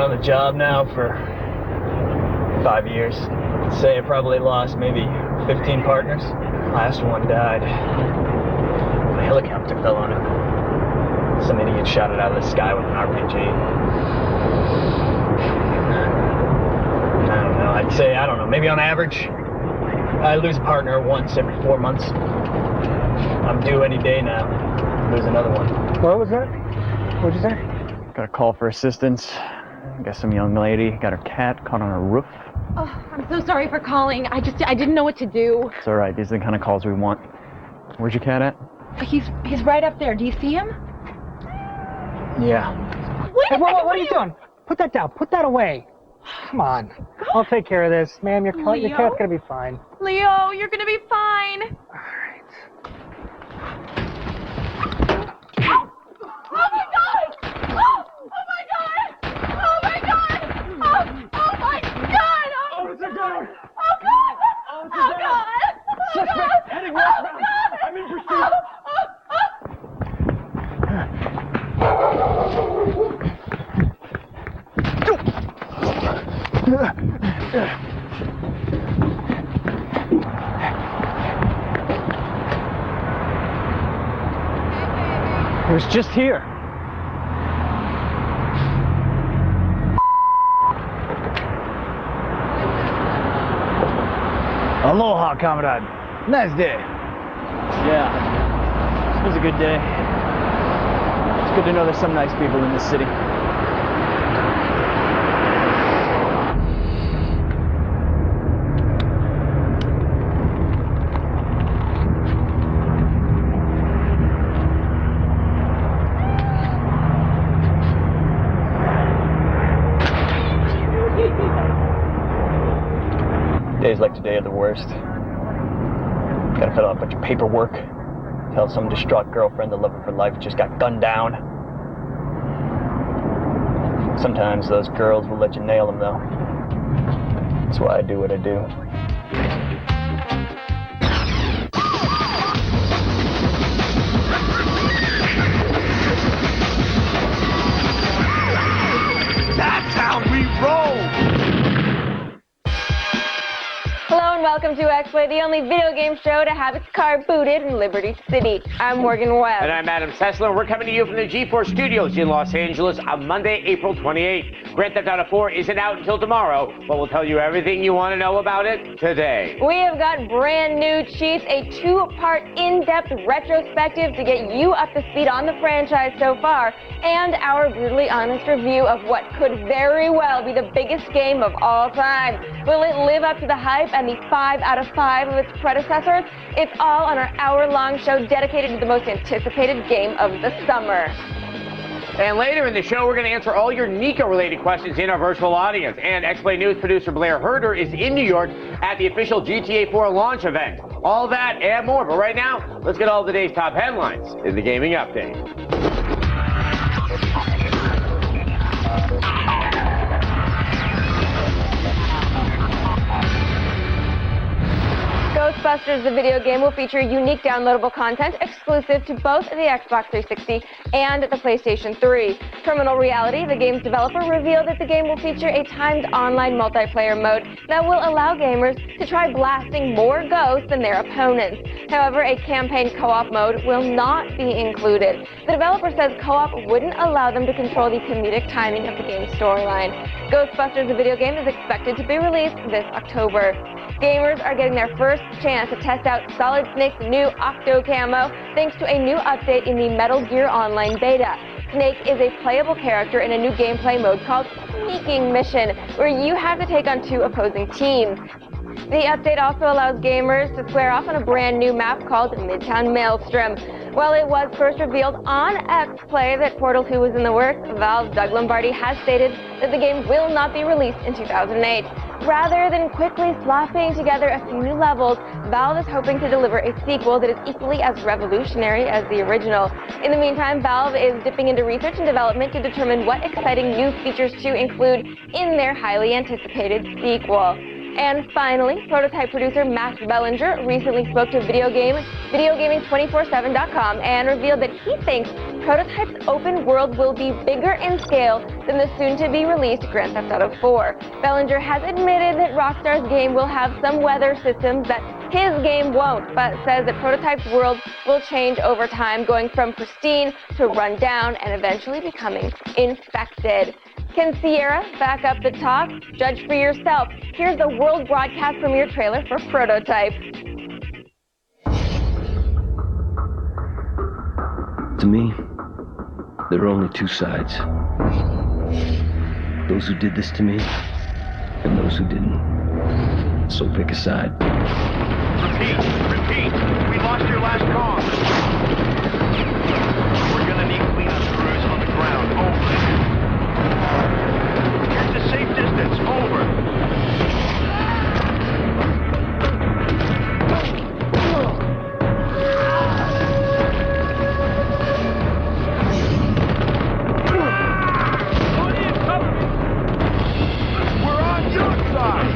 on the job now for 5 years. I'd say I probably lost maybe 15 partners. Last one died. The helicopter fell on him. Some idiot shot it out of the sky with an RPG. I don't know, I'd say, I don't know, maybe on average, I lose a partner once every 4 months. I'm due any day now. Lose another one. What was that? What'd you say? Got a call for assistance. Got some young lady, got her cat caught on a roof. Oh, I'm so sorry for calling. I didn't know what to do. It's alright, these are the kind of calls we want. Where's your cat at? He's right up there. Do you see him? Yeah. Wait, hey, what are you doing? Put that down. Put that away. Come on. I'll take care of this. Ma'am, your cat's gonna be fine. Leo, you're gonna be fine. Alright. Oh my god! Oh my god! Oh my god! Oh my god! Officer down! Oh god! Officer down! Suspect heading westbound. I'm in pursuit. It was just here. Aloha, comrade. Nice day. Yeah, it was a good day. It's good to know there's some nice people in this city. Days like today are the worst. Gotta fill out a bunch of paperwork. Tell some distraught girlfriend the love of her life just got gunned down. Sometimes those girls will let you nail them though. That's why I do what I do. That's how we roll! Hello and welcome to X-Play, the only video game show to have its car booted in Liberty City. I'm Morgan Webb. And I'm Adam Sessler. We're coming to you from the G4 Studios in Los Angeles on Monday, April 28th. Grand Theft Auto 4 isn't out until tomorrow, but we'll tell you everything you want to know about it today. We have got brand new cheats, a two-part in-depth retrospective to get you up to speed on the franchise so far, and our brutally honest review of what could very well be the biggest game of all time. Will it live up to the hype and the 5 out of 5 of its predecessors? It's all on our hour-long show dedicated to the most anticipated game of the summer. And later in the show, we're going to answer all your Nico-related questions in our virtual audience. And X-Play News producer Blair Herder is in New York at the official GTA 4 launch event. All that and more. But right now, let's get all of today's top headlines in the Gaming Update. Ghostbusters, the video game, will feature unique downloadable content exclusive to both the Xbox 360 and the PlayStation 3. Terminal Reality, the game's developer, revealed that the game will feature a timed online multiplayer mode that will allow gamers to try blasting more ghosts than their opponents. However, a campaign co-op mode will not be included. The developer says co-op wouldn't allow them to control the comedic timing of the game's storyline. Ghostbusters, the video game, is expected to be released this October. Gamers are getting their first chance to test out Solid Snake's new Octo Camo thanks to a new update in the Metal Gear Online beta. Snake is a playable character in a new gameplay mode called Sneaking Mission, where you have to take on two opposing teams. The update also allows gamers to square off on a brand new map called Midtown Maelstrom. While it was first revealed on X-Play that Portal 2 was in the works, Valve's Doug Lombardi has stated that the game will not be released in 2008. Rather than quickly slopping together a few new levels, Valve is hoping to deliver a sequel that is equally as revolutionary as the original. In the meantime, Valve is dipping into research and development to determine what exciting new features to include in their highly anticipated sequel. And finally, prototype producer Max Bellinger recently spoke to videogaming247.com and revealed that he thinks Prototype's open world will be bigger in scale than the soon-to-be-released Grand Theft Auto 4. Bellinger has admitted that Rockstar's game will have some weather systems that his game won't, but says that Prototype's world will change over time, going from pristine to run down and eventually becoming infected. Can Sierra back up the talk? Judge for yourself. Here's the world broadcast premiere trailer for Prototype. To me, there are only two sides. Those who did this to me, and those who didn't. So pick a side. Repeat. We lost your last call. We're gonna need cleanup crews on the ground. Over. Here's the safe distance. Over. We're on your side.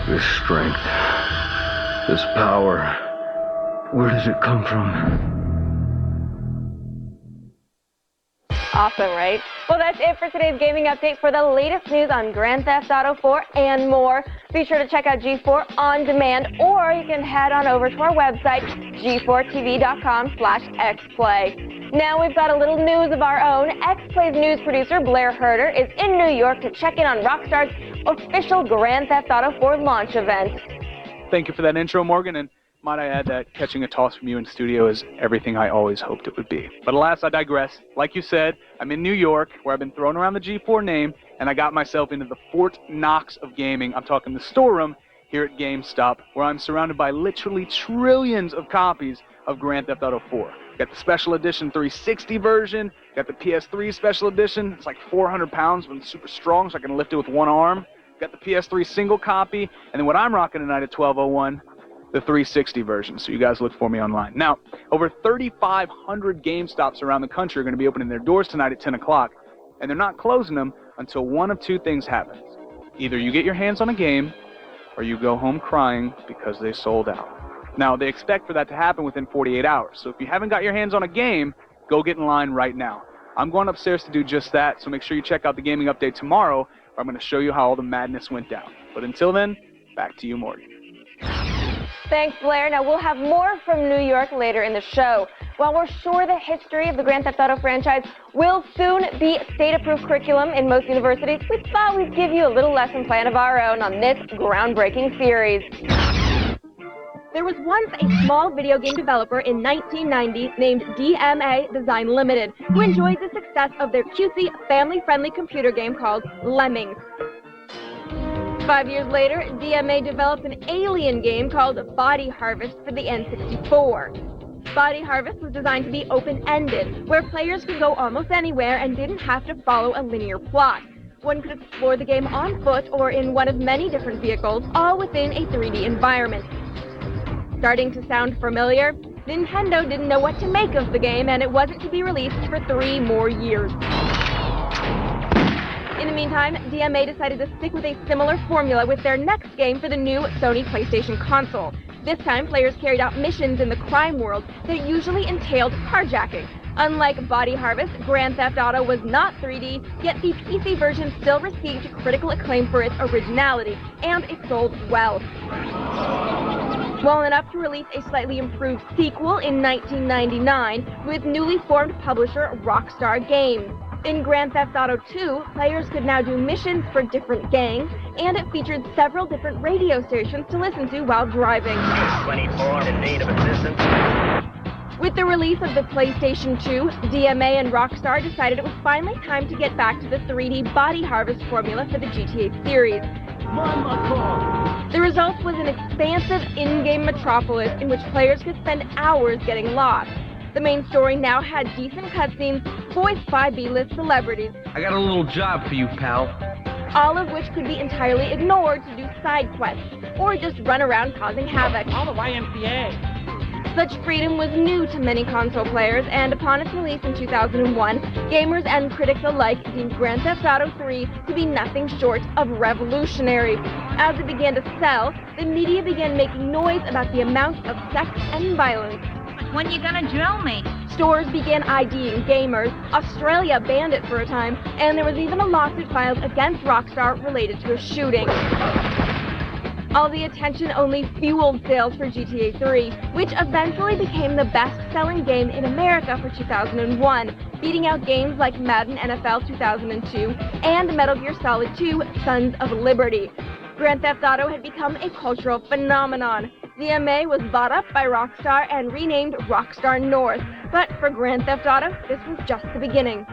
This strength, this power, where does it come from? Awesome, right? Well, that's it for today's gaming update. For the latest news on Grand Theft Auto 4 and more, be sure to check out G4 On Demand, or you can head on over to our website, g4tv.com/xplay. Now we've got a little news of our own. XPlay's news producer Blair Herder is in New York to check in on Rockstar's official Grand Theft Auto 4 launch event. Thank you for that intro, Morgan, and might I add that catching a toss from you in studio is everything I always hoped it would be. But alas, I digress. Like you said, I'm in New York, where I've been throwing around the G4 name, and I got myself into the Fort Knox of gaming. I'm talking the storeroom here at GameStop, where I'm surrounded by literally trillions of copies of Grand Theft Auto 4. Got the Special Edition 360 version, got the PS3 Special Edition. It's like 400 pounds, but it's super strong, so I can lift it with one arm. Got the PS3 single copy, and then what I'm rocking tonight at 12:01, the 360 version, so you guys look for me online. Now, over 3,500 GameStops around the country are going to be opening their doors tonight at 10 o'clock, and they're not closing them until one of two things happens. Either you get your hands on a game, or you go home crying because they sold out. Now, they expect for that to happen within 48 hours, so if you haven't got your hands on a game, go get in line right now. I'm going upstairs to do just that, so make sure you check out the gaming update tomorrow, where I'm going to show you how all the madness went down. But until then, back to you, Morgan. Thanks, Blair. Now, we'll have more from New York later in the show. While we're sure the history of the Grand Theft Auto franchise will soon be state-approved curriculum in most universities, we thought we'd give you a little lesson plan of our own on this groundbreaking series. There was once a small video game developer in 1990 named DMA Design Limited, who enjoyed the success of their cutesy, family-friendly computer game called Lemmings. 5 years later, DMA developed an alien game called Body Harvest for the N64. Body Harvest was designed to be open-ended, where players could go almost anywhere and didn't have to follow a linear plot. One could explore the game on foot or in one of many different vehicles, all within a 3D environment. Starting to sound familiar? Nintendo didn't know what to make of the game, and it wasn't to be released for 3 more years. In the meantime, DMA decided to stick with a similar formula with their next game for the new Sony PlayStation console. This time, players carried out missions in the crime world that usually entailed carjacking. Unlike Body Harvest, Grand Theft Auto was not 3D, yet the PC version still received critical acclaim for its originality, and it sold well. Well enough to release a slightly improved sequel in 1999 with newly formed publisher Rockstar Games. In Grand Theft Auto 2, players could now do missions for different gangs, and it featured several different radio stations to listen to while driving. 24 in need of assistance. With the release of the PlayStation 2, DMA and Rockstar decided it was finally time to get back to the 3D Body Harvest formula for the GTA series. The result was an expansive in-game metropolis in which players could spend hours getting lost. The main story now had decent cutscenes voiced by B-list celebrities. I got a little job for you, pal. All of which could be entirely ignored to do side quests, or just run around causing havoc. All the YMCA. Such freedom was new to many console players, and upon its release in 2001, gamers and critics alike deemed Grand Theft Auto 3 to be nothing short of revolutionary. As it began to sell, the media began making noise about the amount of sex and violence. When you gonna drill me? Stores began IDing gamers, Australia banned it for a time, and there was even a lawsuit filed against Rockstar related to a shooting. All the attention only fueled sales for GTA 3, which eventually became the best-selling game in America for 2001, beating out games like Madden NFL 2002 and Metal Gear Solid 2 Sons of Liberty. Grand Theft Auto had become a cultural phenomenon. DMA was bought up by Rockstar and renamed Rockstar North, but for Grand Theft Auto, this was just the beginning.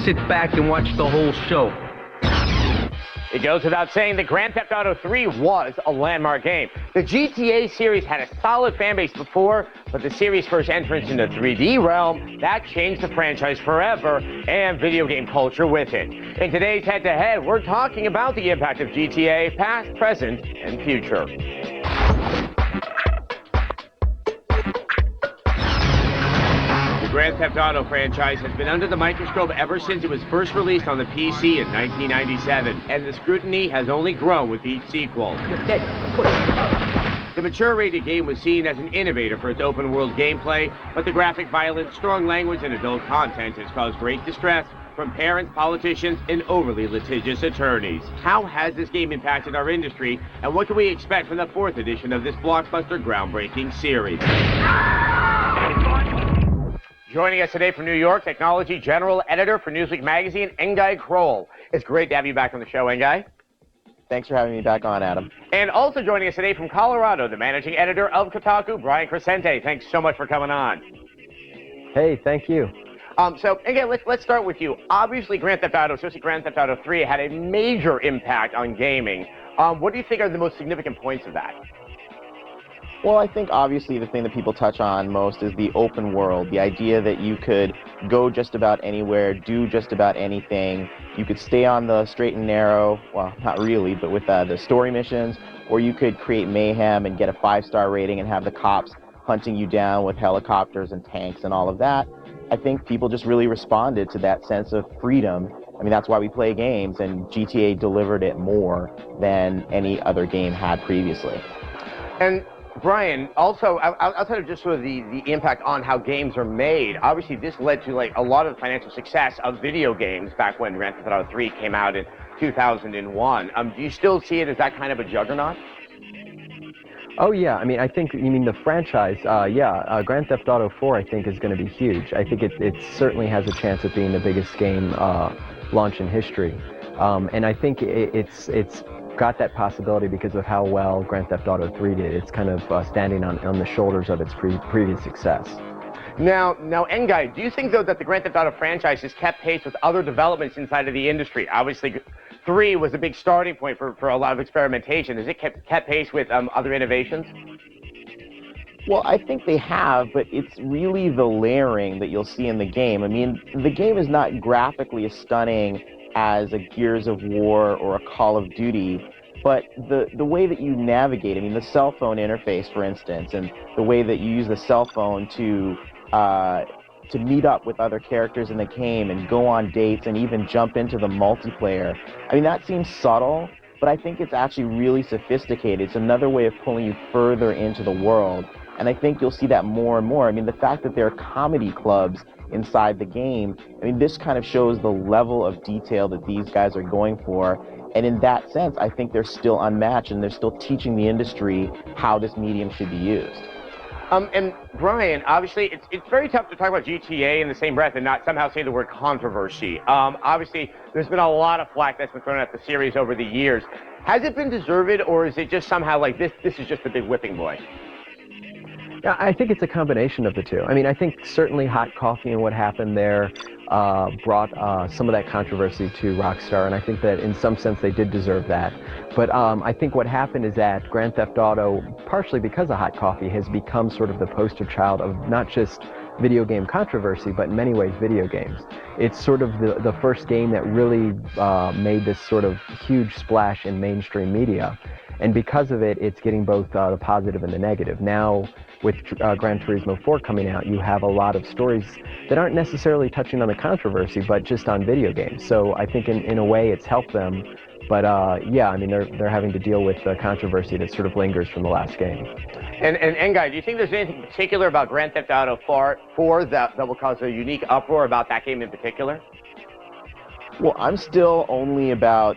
Sit back and watch the whole show. It goes without saying that Grand Theft Auto 3 was a landmark game. The GTA series had a solid fan base before, but the series' first entrance into the 3D realm, that changed the franchise forever and video game culture with it. In today's head-to-head, we're talking about the impact of GTA, past, present, and future. The Grand Theft Auto franchise has been under the microscope ever since it was first released on the PC in 1997, and the scrutiny has only grown with each sequel. The mature-rated game was seen as an innovator for its open-world gameplay, but the graphic violence, strong language, and adult content has caused great distress from parents, politicians, and overly litigious attorneys. How has this game impacted our industry, and what can we expect from the 4th edition of this blockbuster groundbreaking series? Joining us today from New York, Technology General Editor for Newsweek Magazine, Engai Kroll. It's great to have you back on the show, Engai. Thanks for having me back on, Adam. And also joining us today from Colorado, the Managing Editor of Kotaku, Brian Crescente. Thanks so much for coming on. Hey, thank you. So, again, let's start with you. Obviously, Grand Theft Auto, especially Grand Theft Auto 3, had a major impact on gaming. What do you think are the most significant points of that? Well, I think obviously the thing that people touch on most is the open world, the idea that you could go just about anywhere, do just about anything. You could stay on the straight and narrow, well, not really, but with the story missions, or you could create mayhem and get a 5-star rating and have the cops hunting you down with helicopters and tanks and all of that. I think people just really responded to that sense of freedom. I mean, that's why we play games, and GTA delivered it more than any other game had previously. And Brian, also, outside of just sort of the impact on how games are made, obviously this led to like a lot of the financial success of video games back when Grand Theft Auto 3 came out in 2001. Do you still see it as that kind of a juggernaut? Oh yeah, I mean, I think, you mean the franchise, Grand Theft Auto 4 I think is going to be huge. I think it certainly has a chance of being the biggest game launch in history. And I think it's got that possibility because of how well Grand Theft Auto 3 did. It's kind of standing on the shoulders of its previous success. Now, Engai, do you think, though, that the Grand Theft Auto franchise has kept pace with other developments inside of the industry? Obviously, 3 was a big starting point for a lot of experimentation. Has it kept pace with other innovations? Well, I think they have, but it's really the layering that you'll see in the game. I mean, the game is not graphically as stunning as a Gears of War or a Call of Duty, but the way that you navigate, I mean, the cell phone interface, for instance, and the way that you use the cell phone to meet up with other characters in the game and go on dates and even jump into the multiplayer, I mean, that seems subtle, but I think it's actually really sophisticated. It's another way of pulling you further into the world, and I think you'll see that more and more. I mean, the fact that there are comedy clubs inside the game, I mean, this kind of shows the level of detail that these guys are going for, and in that sense, I think they're still unmatched, and they're still teaching the industry how this medium should be used. And Brian, obviously, it's very tough to talk about GTA in the same breath and not somehow say the word controversy. Obviously, there's been a lot of flack that's been thrown at the series over the years. Has it been deserved, or is it just somehow like this is just a big whipping boy? Yeah, I think it's a combination of the two. I mean, I think certainly Hot Coffee and what happened there brought some of that controversy to Rockstar, and I think that in some sense they did deserve that. But I think what happened is that Grand Theft Auto, partially because of Hot Coffee, has become sort of the poster child of not just video game controversy, but in many ways video games. It's sort of the first game that really made this sort of huge splash in mainstream media. And because of it, it's getting both the positive and the negative. Now, with Gran Turismo 4 coming out, you have a lot of stories that aren't necessarily touching on the controversy, but just on video games. So I think in a way it's helped them. But yeah, I mean, they're having to deal with the controversy that sort of lingers from the last game. And Guy, do you think there's anything particular about Grand Theft Auto 4 that will cause a unique uproar about that game in particular? Well, I'm still only about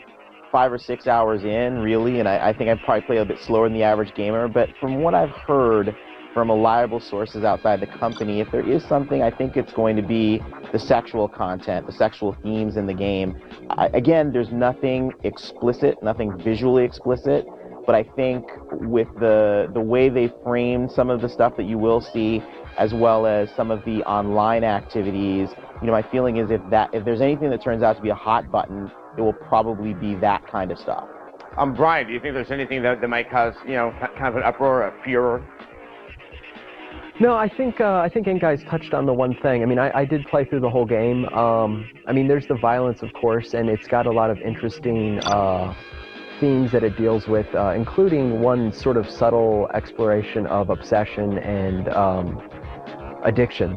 5 or 6 hours in, really, and I think I probably play a bit slower than the average gamer, but from what I've heard from reliable sources outside the company, if there is something, I think it's going to be the sexual content, the sexual themes in the game. Again, there's nothing explicit, nothing visually explicit, but I think with the way they framed some of the stuff that you will see, as well as some of the online activities, you know, my feeling is if there's anything that turns out to be a hot button, it will probably be that kind of stuff. Brian, do you think there's anything that might cause, you know, kind of an uproar, a furor? No, I think Enguy's touched on the one thing. I mean, I did play through the whole game. I mean, there's the violence, of course, and it's got a lot of interesting themes that it deals with, including one sort of subtle exploration of obsession and addiction.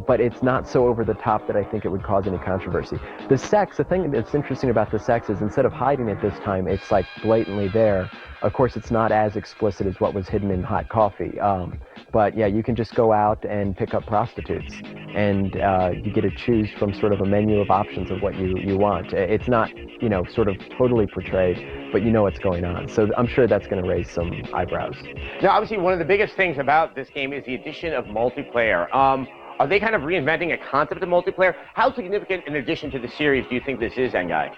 But it's not so over the top that I think it would cause any controversy. The sex, the thing that's interesting about the sex is instead of hiding it this time, it's like blatantly there. Of course, it's not as explicit as what was hidden in Hot Coffee. But yeah, you can just go out and pick up prostitutes, and you get to choose from sort of a menu of options of what you want. It's not, you know, sort of totally portrayed, but you know what's going on. So I'm sure that's going to raise some eyebrows. Now, obviously, one of the biggest things about this game is the addition of multiplayer. Are they kind of reinventing a concept of multiplayer? How significant an addition to the series do you think this is, Enguy?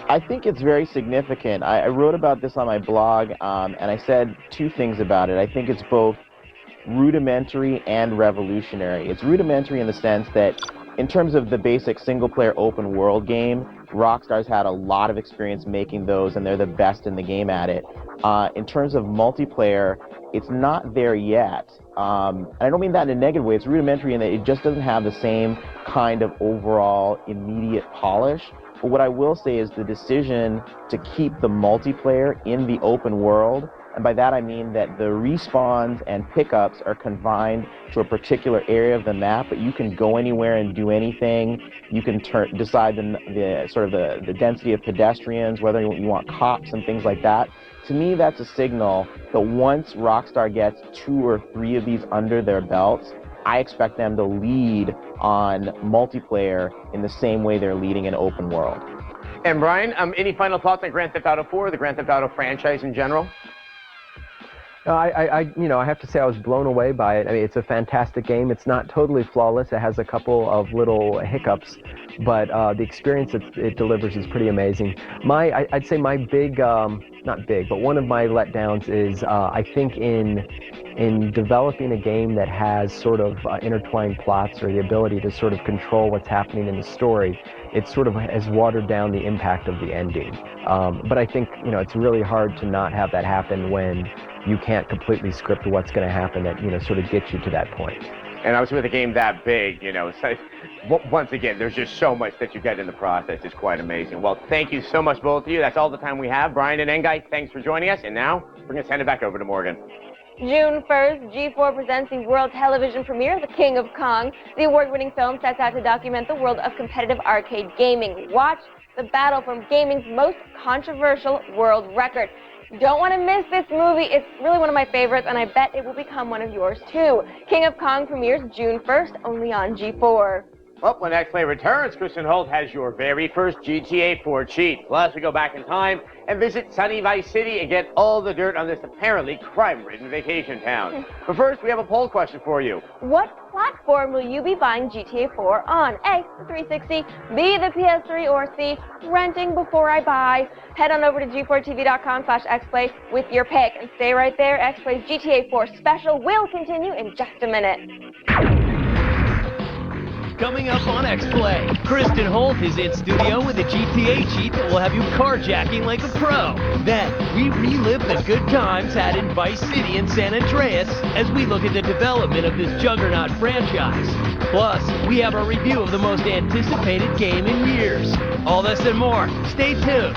I think it's very significant. I wrote about this on my blog, and I said two things about it. I think it's both rudimentary and revolutionary. It's rudimentary in the sense that in terms of the basic single-player open-world game, Rockstar's had a lot of experience making those, and they're the best in the game at it. In terms of multiplayer, it's not there yet. And I don't mean that in a negative way. It's rudimentary in that it just doesn't have the same kind of overall immediate polish. But what I will say is the decision to keep the multiplayer in the open world, and by that I mean that the respawns and pickups are confined to a particular area of the map, but you can go anywhere and do anything. You can decide the density of pedestrians, whether you want cops and things like that. To me, that's a signal that once Rockstar gets 2 or 3 of these under their belts, I expect them to lead on multiplayer in the same way they're leading in open world. And Brian, any final thoughts on Grand Theft Auto 4, the Grand Theft Auto franchise in general? I have to say I was blown away by it. I mean, it's a fantastic game. It's not totally flawless. It has a couple of little hiccups, but the experience it delivers is pretty amazing. I'd say my not big, but one of my letdowns is I think in developing a game that has sort of intertwined plots or the ability to sort of control what's happening in the story, it sort of has watered down the impact of the ending. But I think, you know, it's really hard to not have that happen when you can't completely script what's going to happen that, you know, sort of gets you to that point. And obviously with a game that big, you know, once again, there's just so much that you get in the process. It's quite amazing. Well, thank you so much, both of you. That's all the time we have. Brian and Enguy, thanks for joining us. And now we're going to send it back over to Morgan. June 1st, G4 presents the world television premiere, The King of Kong. The award-winning film sets out to document the world of competitive arcade gaming. Watch the battle for gaming's most controversial world record. You don't want to miss this movie. It's really one of my favorites, and I bet it will become one of yours too. King of Kong premieres June 1st, only on G4. Well, when XPlay returns, Kristen Holt has your very first GTA 4 cheat. Plus, we go back in time and visit sunny Vice City and get all the dirt on this apparently crime-ridden vacation town. But first, we have a poll question for you. What platform will you be buying GTA 4 on? A, the 360, B, the PS3, or C, renting before I buy? Head on over to g4tv.com/xplay with your pick. And stay right there. XPlay's GTA 4 special will continue in just a minute. Coming up on XPlay, Kristen Holt is in studio with a GTA cheat that will have you carjacking like a pro. Then, we relive the good times had in Vice City and San Andreas as we look at the development of this juggernaut franchise. Plus, we have a review of the most anticipated game in years. All this and more. Stay tuned.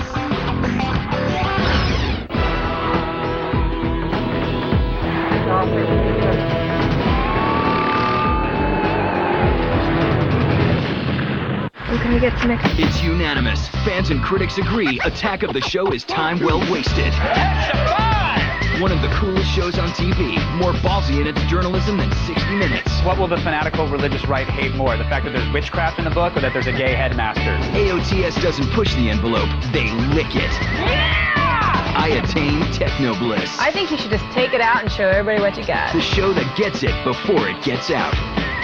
Can we get some next? It's unanimous. Fans and critics agree Attack of the Show is time well wasted. One of the coolest shows on TV, more ballsy in its journalism than 60 Minutes. What will the fanatical religious right hate more? The fact that there's witchcraft in the book or that there's a gay headmaster? AOTS doesn't push the envelope, they lick it. Yeah! I attain techno bliss. I think you should just take it out and show everybody what you got. The show that gets it before it gets out.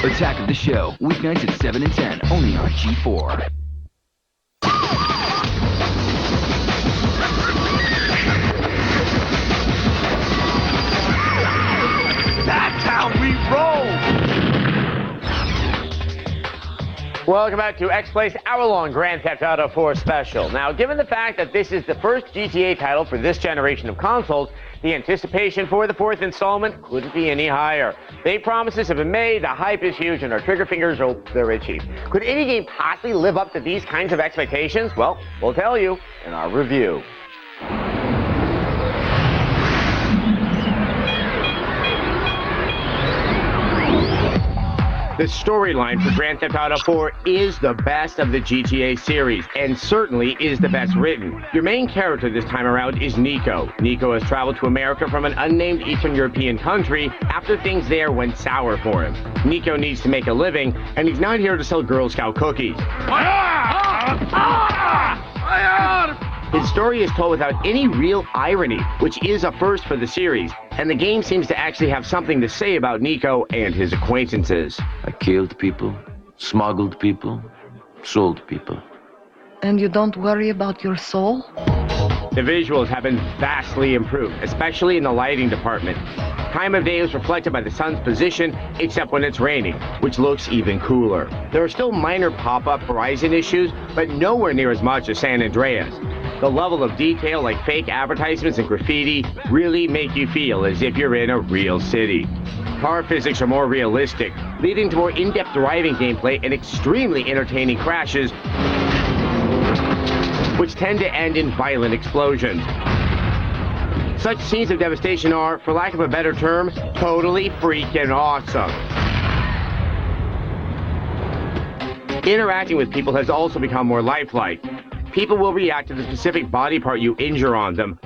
Attack of the Show, weeknights at 7 and 10, only on G4. That's how we roll! Welcome back to XPlay's hour-long Grand Theft Auto 4 special. Now, given the fact that this is the first GTA title for this generation of consoles, the anticipation for the fourth installment couldn't be any higher. Big promises have been made, the hype is huge, and our trigger fingers they're itchy. Could any game possibly live up to these kinds of expectations? Well, we'll tell you in our review. The storyline for Grand Theft Auto 4 is the best of the GTA series, and certainly is the best written. Your main character this time around is Nico. Nico has traveled to America from an unnamed Eastern European country after things there went sour for him. Nico needs to make a living, and he's not here to sell Girl Scout cookies. His story is told without any real irony, which is a first for the series, and the game seems to actually have something to say about Nico and his acquaintances. I killed people, smuggled people, sold people. And you don't worry about your soul? The visuals have been vastly improved, especially in the lighting department. Time of day is reflected by the sun's position, except when it's raining, which looks even cooler. There are still minor pop-up horizon issues, but nowhere near as much as San Andreas. The level of detail, like fake advertisements and graffiti, really make you feel as if you're in a real city. Car physics are more realistic, leading to more in-depth driving gameplay and extremely entertaining crashes, which tend to end in violent explosions. Such scenes of devastation are, for lack of a better term, totally freaking awesome. Interacting with people has also become more lifelike. People will react to the specific body part you injure on them.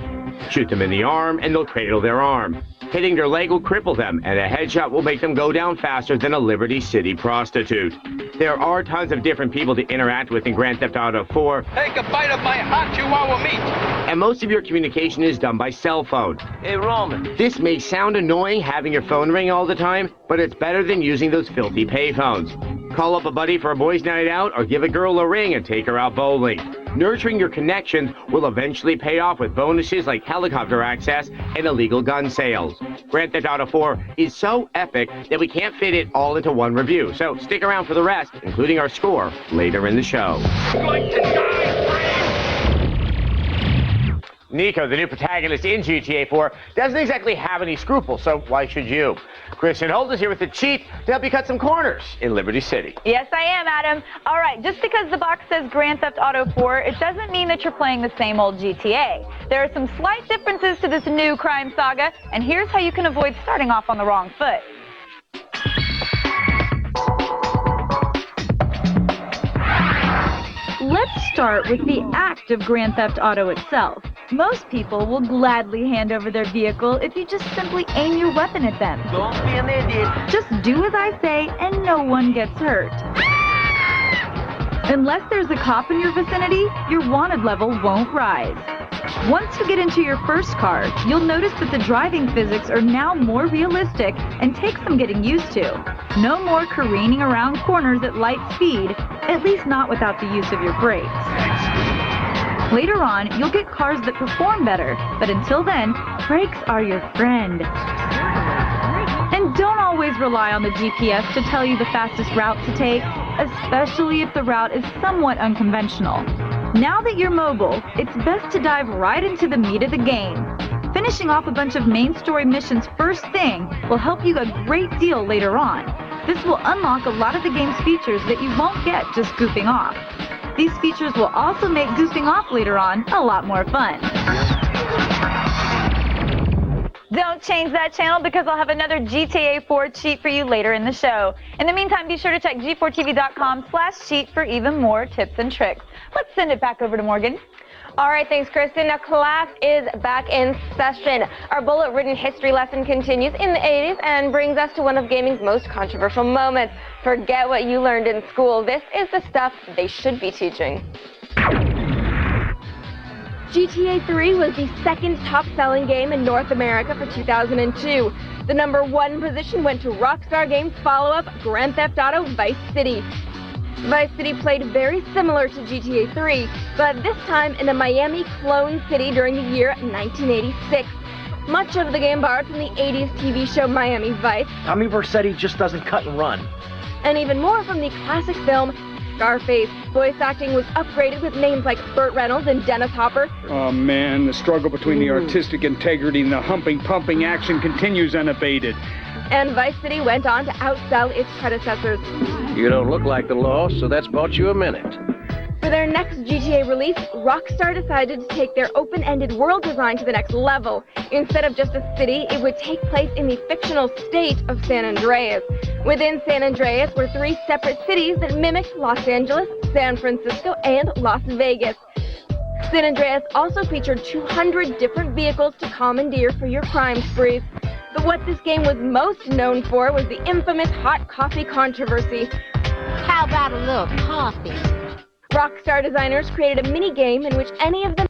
Shoot them in the arm, and they'll cradle their arm. Hitting their leg will cripple them, and a headshot will make them go down faster than a Liberty City prostitute. There are tons of different people to interact with in Grand Theft Auto 4. Take a bite of my hot Chihuahua meat. And most of your communication is done by cell phone. Hey, Roman. This may sound annoying having your phone ring all the time, but it's better than using those filthy payphones. Call up a buddy for a boys' night out, or give a girl a ring and take her out bowling. Nurturing your connections will eventually pay off with bonuses like helicopter access and illegal gun sales. Grand Theft Auto 4 is so epic that we can't fit it all into one review, so stick around for the rest, including our score, later in the show. Nico, the new protagonist in GTA 4, doesn't exactly have any scruples, so why should you? Kristen Holt is here with the cheat to help you cut some corners in Liberty City. Yes, I am, Adam. All right, just because the box says Grand Theft Auto 4, it doesn't mean that you're playing the same old GTA. There are some slight differences to this new crime saga, and here's how you can avoid starting off on the wrong foot. Let's start with the act of Grand Theft Auto itself. Most people will gladly hand over their vehicle if you just simply aim your weapon at them. Don't be an idiot. Just do as I say and no one gets hurt. Unless there's a cop in your vicinity, your wanted level won't rise. Once you get into your first car, you'll notice that the driving physics are now more realistic and take some getting used to. No more careening around corners at light speed, at least not without the use of your brakes. Later on, you'll get cars that perform better, but until then, brakes are your friend. And don't always rely on the GPS to tell you the fastest route to take, especially if the route is somewhat unconventional. Now that you're mobile, it's best to dive right into the meat of the game. Finishing off a bunch of main story missions first thing will help you a great deal later on. This will unlock a lot of the game's features that you won't get just goofing off. These features will also make goofing off later on a lot more fun. Don't change that channel because I'll have another GTA 4 cheat for you later in the show. In the meantime, be sure to check g4tv.com/cheat for even more tips and tricks. Let's send it back over to Morgan. All right, thanks, Kristen. Now, class is back in session. Our bullet-ridden history lesson continues in the 80s and brings us to one of gaming's most controversial moments. Forget what you learned in school. This is the stuff they should be teaching. GTA 3 was the second top-selling game in North America for 2002. The #1 position went to Rockstar Games' follow-up, Grand Theft Auto Vice City. Vice City played very similar to GTA 3, but this time in a Miami clone city during the year 1986. Much of the game borrowed from the 80s TV show Miami Vice. Tommy Vercetti just doesn't cut and run. And even more from the classic film Scarface. Voice acting was upgraded with names like Burt Reynolds and Dennis Hopper. Oh man, the struggle between the artistic integrity and the pumping action continues unabated. And Vice City went on to outsell its predecessors. You don't look like the law, so that's bought you a minute. For their next GTA release, Rockstar decided to take their open-ended world design to the next level. Instead of just a city, it would take place in the fictional state of San Andreas. Within San Andreas were 3 separate cities that mimicked Los Angeles, San Francisco, and Las Vegas. San Andreas also featured 200 different vehicles to commandeer for your crime sprees. But what this game was most known for was the infamous hot coffee controversy. How about a little coffee? Rockstar designers created a mini-game in which any of the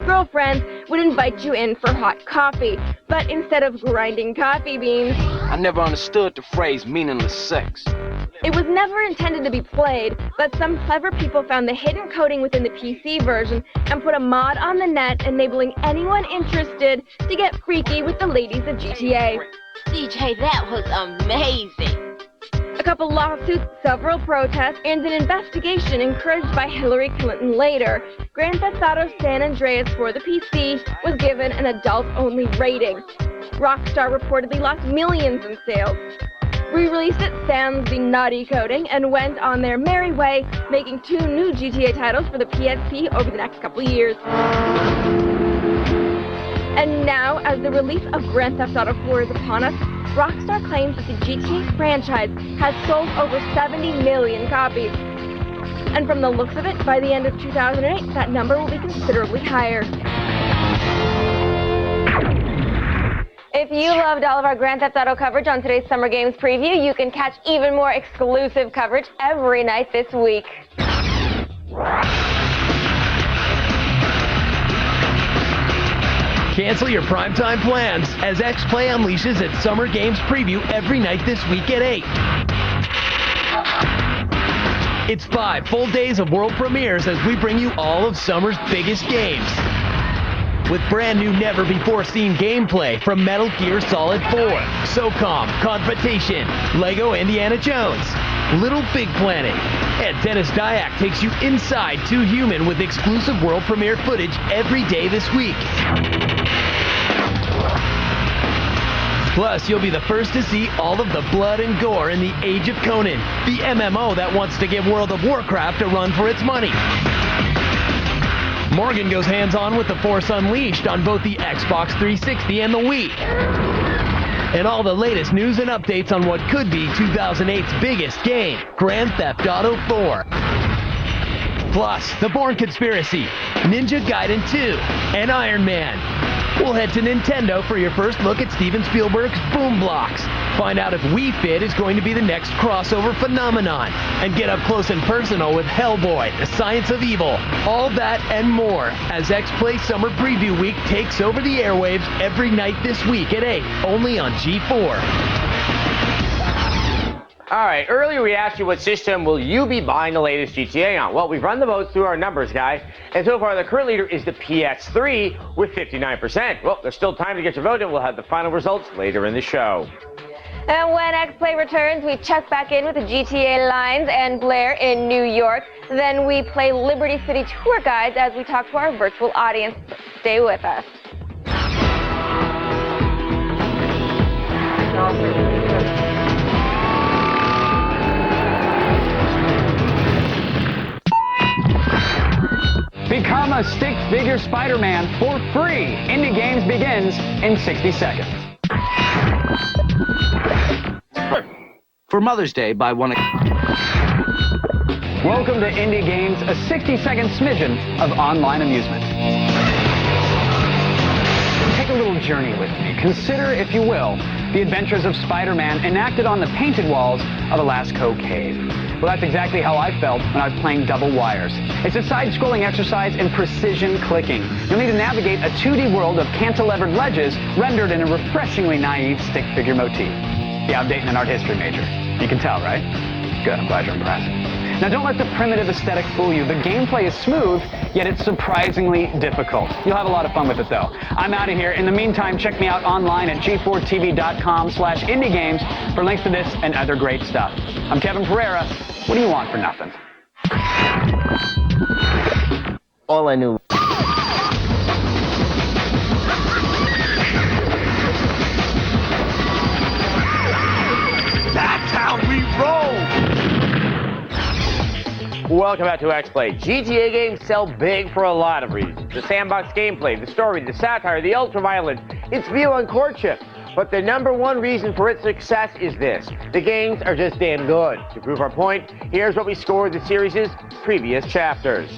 girlfriends would invite you in for hot coffee. But instead of grinding coffee beans, I never understood the phrase meaningless sex. It was never intended to be played, but some clever people found the hidden coding within the PC version and put a mod on the net enabling anyone interested to get freaky with the ladies of GTA. DJ, that was amazing. A couple lawsuits, several protests, and an investigation encouraged by Hillary Clinton later. Grand Theft Auto San Andreas for the PC was given an adult-only rating. Rockstar reportedly lost millions in sales. Re-released it sans the naughty coding and went on their merry way, making 2 new GTA titles for the PSP over the next couple years. And now, as the release of Grand Theft Auto 4 is upon us, Rockstar claims that the GTA franchise has sold over 70 million copies. And from the looks of it, by the end of 2008, that number will be considerably higher. If you loved all of our Grand Theft Auto coverage on today's Summer Games preview, you can catch even more exclusive coverage every night this week. Cancel your primetime plans as X-Play unleashes its Summer Games preview every night this week at 8. It's 5 full days of world premieres as we bring you all of summer's biggest games. With brand new never-before-seen gameplay from Metal Gear Solid 4, SOCOM, Confrontation, Lego Indiana Jones, Little Big Planet, and Dennis Dyack takes you inside Too Human with exclusive world premiere footage every day this week. Plus, you'll be the first to see all of the blood and gore in the Age of Conan, the MMO that wants to give World of Warcraft a run for its money. Morgan goes hands-on with The Force Unleashed on both the Xbox 360 and the Wii. And all the latest news and updates on what could be 2008's biggest game, Grand Theft Auto 4. Plus, The Bourne Conspiracy, Ninja Gaiden 2, and Iron Man. We'll head to Nintendo for your first look at Steven Spielberg's Boom Blocks. Find out if Wii Fit is going to be the next crossover phenomenon. And get up close and personal with Hellboy, The Science of Evil. All that and more as X-Play Summer Preview Week takes over the airwaves every night this week at 8, only on G4. All right, earlier we asked you what system will you be buying the latest GTA on. Well, we've run the votes through our numbers, guys, and so far the current leader is the PS3 with 59%. Well, there's still time to get your vote in. We'll have the final results later in the show. And when X-Play returns, we check back in with the GTA lines and Blair in New York. Then we play Liberty City tour guides as we talk to our virtual audience. Stay with us. Become a stick figure Spider-Man for free. Indie Games begins in 60 seconds. For Mother's Day, buy one. Welcome to Indie Games, a 60-second smidgen of online amusement. Take a little journey with me. Consider, if you will, the adventures of Spider-Man enacted on the painted walls of a Lascaux cave. Well, that's exactly how I felt when I was playing Double Wires. It's a side-scrolling exercise in precision clicking. You'll need to navigate a 2D world of cantilevered ledges rendered in a refreshingly naive stick figure motif. Yeah, I'm dating an art history major. You can tell, right? Good, I'm glad you're impressed. Now, don't let the primitive aesthetic fool you. The gameplay is smooth, yet it's surprisingly difficult. You'll have a lot of fun with it, though. I'm out of here. In the meantime, check me out online at g4tv.com/indiegames for links to this and other great stuff. I'm Kevin Pereira. What do you want for nothing? All I knew. That's how we roll! Welcome back to X-Play. GTA games sell big for a lot of reasons. The sandbox gameplay, the story, the satire, the ultra-violence, its view on courtship. But the number one reason for its success is this. The games are just damn good. To prove our point, here's what we scored the series' previous chapters.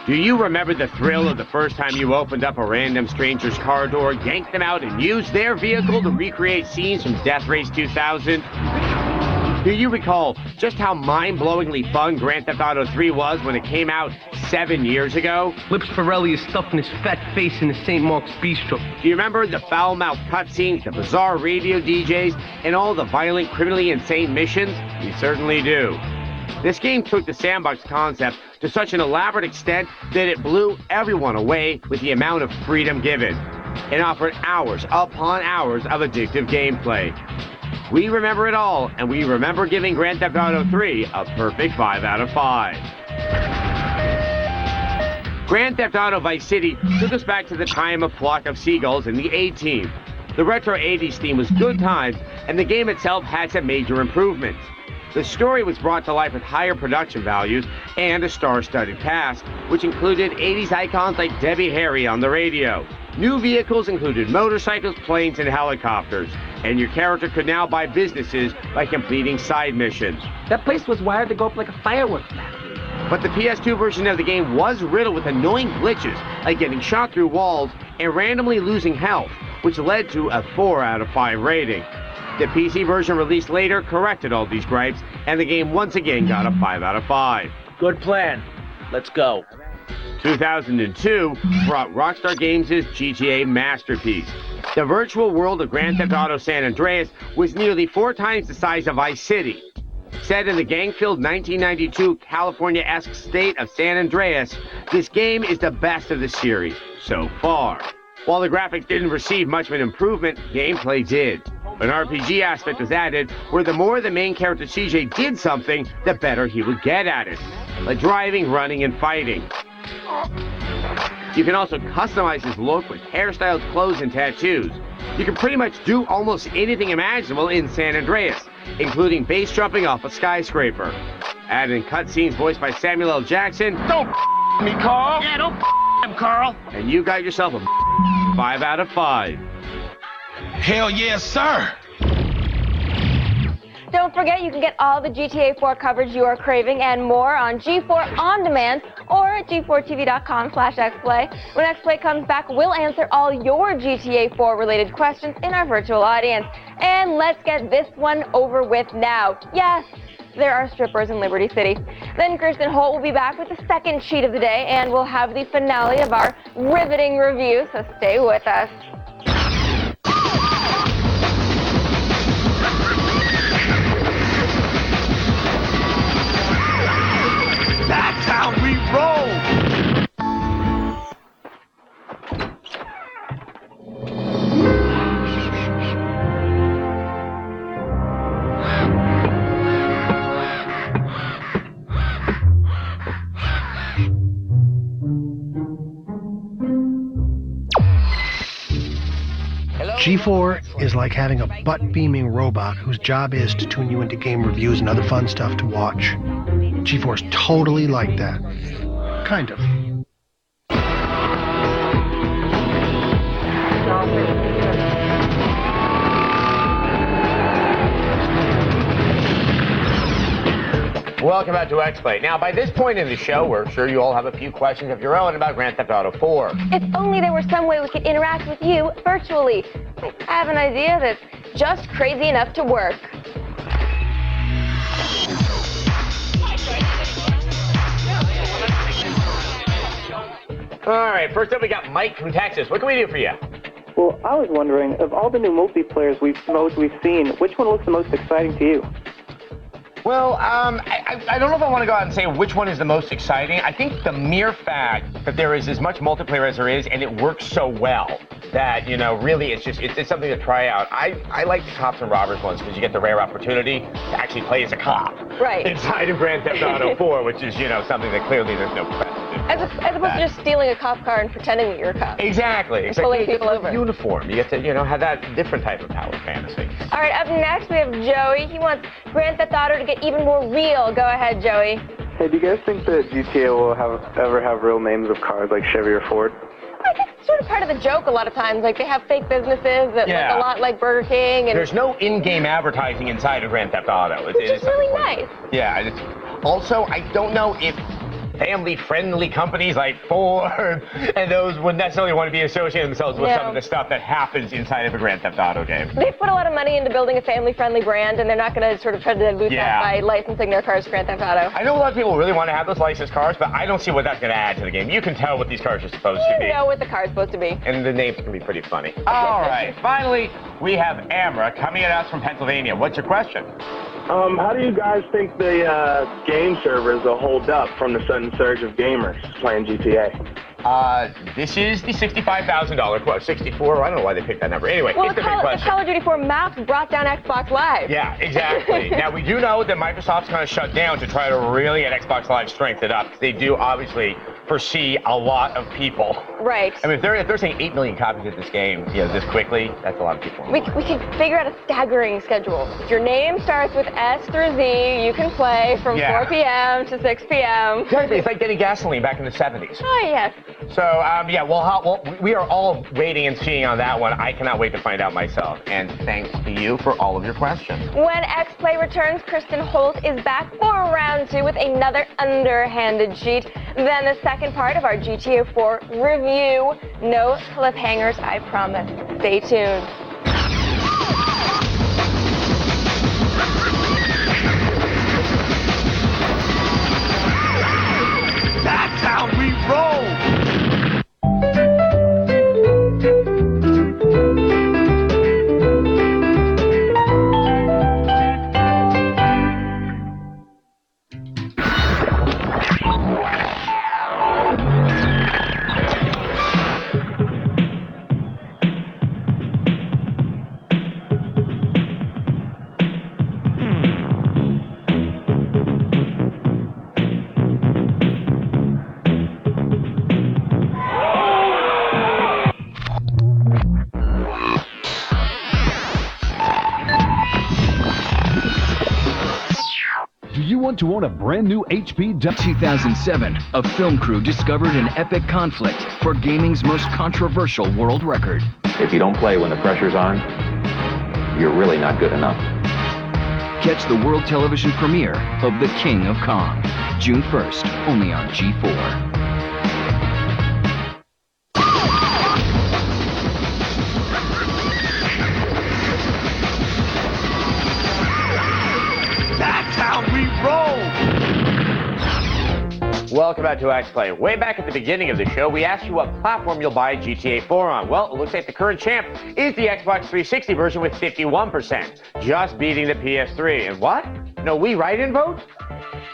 Do you remember the thrill of the first time you opened up a random stranger's car door, yanked them out, and used their vehicle to recreate scenes from Death Race 2000? Do you recall just how mind-blowingly fun Grand Theft Auto 3 was when it came out 7 years ago? Lips Pirelli is stuffing his fat face in the St. Mark's Bistro. Do you remember the foul-mouthed cutscenes, the bizarre radio DJs, and all the violent, criminally insane missions? We certainly do. This game took the sandbox concept to such an elaborate extent that it blew everyone away with the amount of freedom given. It offered hours upon hours of addictive gameplay. We remember it all, and we remember giving Grand Theft Auto 3 a perfect 5 out of 5. Grand Theft Auto Vice City took us back to the time of Flock of Seagulls and the A-Team. The retro 80s theme was good times, and the game itself had some major improvements. The story was brought to life with higher production values and a star-studded cast, which included 80s icons like Debbie Harry on the radio. New vehicles included motorcycles, planes, and helicopters, and your character could now buy businesses by completing side missions. That place was wired to go up like a fireworks factory. But the PS2 version of the game was riddled with annoying glitches, like getting shot through walls and randomly losing health, which led to a 4 out of 5 rating. The PC version released later corrected all these gripes, and the game once again got a 5 out of 5. Good plan. Let's go. 2002 brought Rockstar Games' GTA masterpiece. The virtual world of Grand Theft Auto San Andreas was nearly 4 times the size of Vice City. Set in the gang-filled 1992 California-esque state of San Andreas, this game is the best of the series so far. While the graphics didn't receive much of an improvement, gameplay did. An RPG aspect was added, where the more the main character CJ did something, the better he would get at it, like driving, running, and fighting. You can also customize his look with hairstyles, clothes, and tattoos. You can pretty much do almost anything imaginable in San Andreas, including base jumping off a skyscraper. Add in cutscenes voiced by Samuel L. Jackson. Don't me, Carl! Yeah, don't him, Carl! And you got yourself a 5 out of 5. Hell yes, sir! Don't don't forget, you can get all the GTA 4 coverage you are craving and more on G4 On Demand or at g4tv.com/xplay. When XPlay comes back, we'll answer all your GTA 4 related questions in our virtual audience. And let's get this one over with now. Yes, there are strippers in Liberty City. Then Kristen Holt will be back with the second cheat of the day, and we'll have the finale of our riveting review, so stay with us. That's how we roll! G4 is like having a butt-beaming robot whose job is to tune you into game reviews and other fun stuff to watch. G4 is totally like that. Kind of. Welcome back to XPlay. Now, by this point in the show, we're sure you all have a few questions of your own about Grand Theft Auto 4. If only there were some way we could interact with you virtually. I have an idea that's just crazy enough to work. All right, first up we got Mike from Texas. What can we do for you? Well, I was wondering, of all the new multiplayer modes we've seen, which one looks the most exciting to you? Well, I don't know if I want to go out and say which one is the most exciting. I think the mere fact that there is as much multiplayer as there is and it works so well that, you know, really it's something to try out. I like the cops and robbers ones because you get the rare opportunity to actually play as a cop. Right. Inside of Grand Theft Auto 4, which is, you know, something that clearly there's no precedent. As opposed to just stealing a cop car and pretending that you're a cop. Exactly. And pulling people with over. Uniform. You get to, you know, have that different type of power fantasy. All right, up next we have Joey. He wants Grand Theft Auto to get even more real. Go ahead, Joey. Hey, do you guys think that GTA will ever have real names of cars like Chevy or Ford? I guess it's sort of part of the joke a lot of times. Like, they have fake businesses that look a lot like Burger King. And there's no in-game advertising inside of Grand Theft Auto. Which is really nice. Yeah. Also, I don't know if family-friendly companies like Ford and those would necessarily want to be associating themselves with some of the stuff that happens inside of a Grand Theft Auto game. They put a lot of money into building a family-friendly brand, and they're not going to sort of try to dilute that by licensing their cars to Grand Theft Auto. I know a lot of people really want to have those licensed cars, but I don't see what that's going to add to the game. You can tell what these cars are supposed to be. You know what the car's supposed to be. And the names can be pretty funny. All right, finally, we have Amra coming at us from Pennsylvania. What's your question? How do you guys think the game servers will hold up from the sudden surge of gamers playing GTA? This is the $65,000 quote. 64, I don't know why they picked that number. Anyway, well, it's the big question. Call of Duty 4 maps brought down Xbox Live. Yeah, exactly. Now, we do know that Microsoft's going to shut down to try to really get Xbox Live strength it up. They do obviously foresee a lot of people. Right. I mean, if they're saying 8 million copies of this game, you know, this quickly, that's a lot of people. We can figure out a staggering schedule. If your name starts with S through Z, you can play from 4 p.m. to 6 p.m. Exactly. It's like getting gasoline back in the 70s. Oh, yes. So, yeah, we are all waiting and seeing on that one. I cannot wait to find out myself. And thanks to you for all of your questions. When XPlay returns, Kristen Holt is back for round 2 with another underhanded cheat. Then the second part of our GTA 4 review. No cliffhangers, I promise. Stay tuned. That's how we roll! To own a brand new HP 2007, a film crew discovered an epic conflict for gaming's most controversial world record. If you don't play when the pressure's on, you're really not good enough. Catch the world television premiere of The King of Kong, June 1st, only on G4. That's how we roll! Welcome back to X-Play. Way back at the beginning of the show, we asked you what platform you'll buy GTA 4 on. Well, it looks like the current champ is the Xbox 360 version with 51%, just beating the PS3. And what? No, we write-in vote?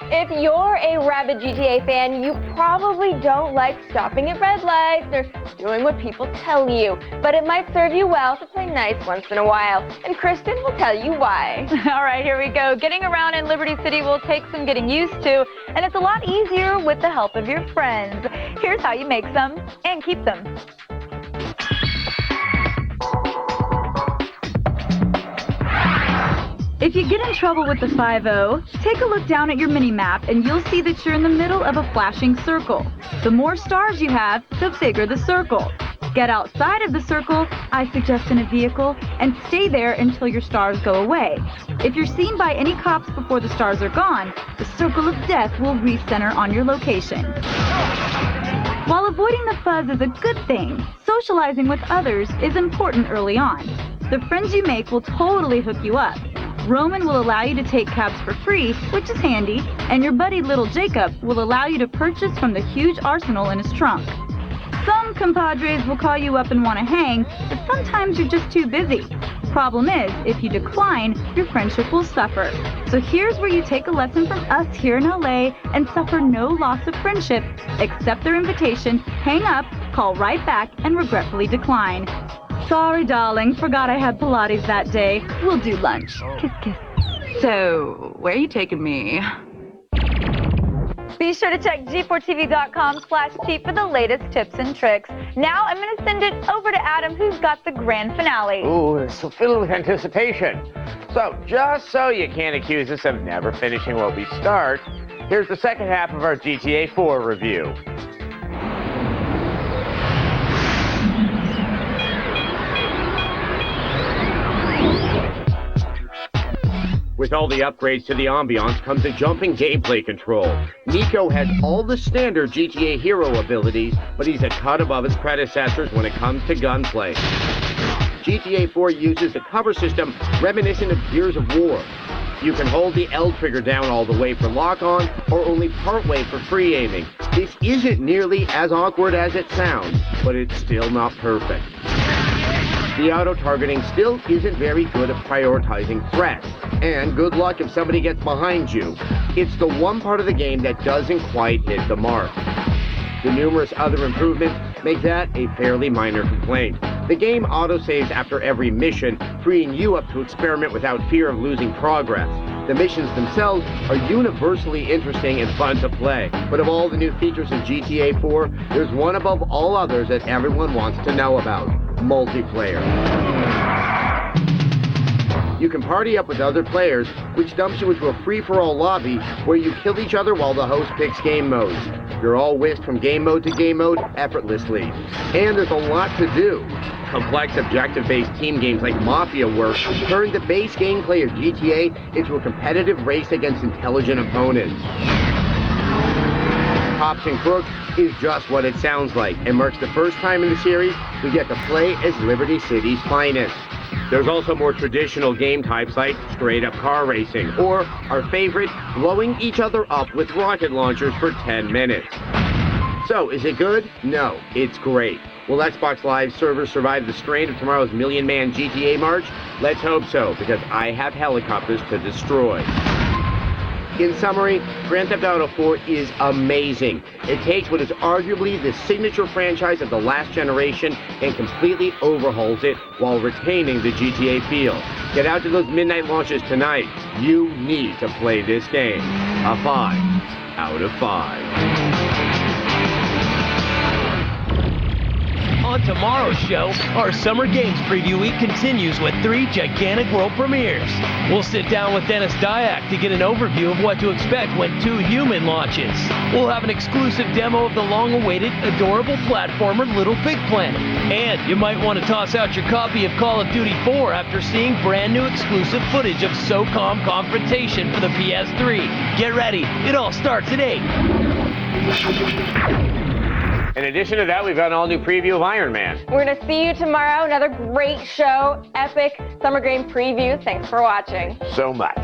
If you're a rabid GTA fan, you probably don't like stopping at red lights or doing what people tell you. But it might serve you well to play nice once in a while. And Kristen will tell you why. All right, here we go. Getting around in Liberty City will take some getting used to, and it's a lot easier with the help of your friends. Here's how you make some and keep them. If you get in trouble with the 5-0, take a look down at your mini-map and you'll see that you're in the middle of a flashing circle. The more stars you have, the bigger the circle. Get outside of the circle, I suggest in a vehicle, and stay there until your stars go away. If you're seen by any cops before the stars are gone, the circle of death will recenter on your location. While avoiding the fuzz is a good thing, socializing with others is important early on. The friends you make will totally hook you up. Roman will allow you to take cabs for free, which is handy, and your buddy Little Jacob will allow you to purchase from the huge arsenal in his trunk. Some compadres will call you up and want to hang, but sometimes you're just too busy. Problem is, if you decline, your friendship will suffer. So here's where you take a lesson from us here in LA and suffer no loss of friendship. Accept their invitation, hang up, call right back, and regretfully decline. Sorry, darling, forgot I had Pilates that day. We'll do lunch. Kiss, kiss. So, where are you taking me? Be sure to check g4tv.com/cheat for the latest tips and tricks. Now I'm going to send it over to Adam, who's got the grand finale. Ooh, it's so filled with anticipation. So, just so you can't accuse us of never finishing what we start, here's the second half of our GTA 4 review. With all the upgrades to the ambiance comes a jumping gameplay control. Nico has all the standard GTA hero abilities, but he's a cut above his predecessors when it comes to gunplay. GTA 4 uses a cover system reminiscent of Gears of War. You can hold the L trigger down all the way for lock-on, or only part-way for free aiming. This isn't nearly as awkward as it sounds, but it's still not perfect. The auto-targeting still isn't very good at prioritizing threats, and good luck if somebody gets behind you. It's the one part of the game that doesn't quite hit the mark. The numerous other improvements make that a fairly minor complaint. The game autosaves after every mission, freeing you up to experiment without fear of losing progress. The missions themselves are universally interesting and fun to play, but of all the new features in GTA 4, there's one above all others that everyone wants to know about: multiplayer. You can party up with other players, which dumps you into a free-for-all lobby where you kill each other while the host picks game modes. You're all whisked from game mode to game mode effortlessly. And there's a lot to do. Complex objective-based team games like Mafia Work turn the base gameplay of GTA into a competitive race against intelligent opponents. Cops and Crooks is just what it sounds like, and marks the first time in the series we get to play as Liberty City's finest. There's also more traditional game types like straight-up car racing, or our favorite, blowing each other up with rocket launchers for 10 minutes. So, is it good? No, it's great. Will Xbox Live servers survive the strain of tomorrow's million-man GTA march? Let's hope so, because I have helicopters to destroy. In summary, Grand Theft Auto 4 is amazing. It takes what is arguably the signature franchise of the last generation and completely overhauls it while retaining the GTA feel. Get out to those midnight launches tonight. You need to play this game. A 5 out of 5. On tomorrow's show, our Summer Games Preview Week continues with 3 gigantic world premieres. We'll sit down with Dennis Dyack to get an overview of what to expect when 2 Human launches. We'll have an exclusive demo of the long-awaited, adorable platformer Little Big Planet. And you might want to toss out your copy of Call of Duty 4 after seeing brand new exclusive footage of SOCOM Confrontation for the PS3. Get ready, it all starts at 8. In addition to that, we've got an all-new preview of Iron Man. We're going to see you tomorrow. Another great show, epic Summer Game Preview. Thanks for watching. So much.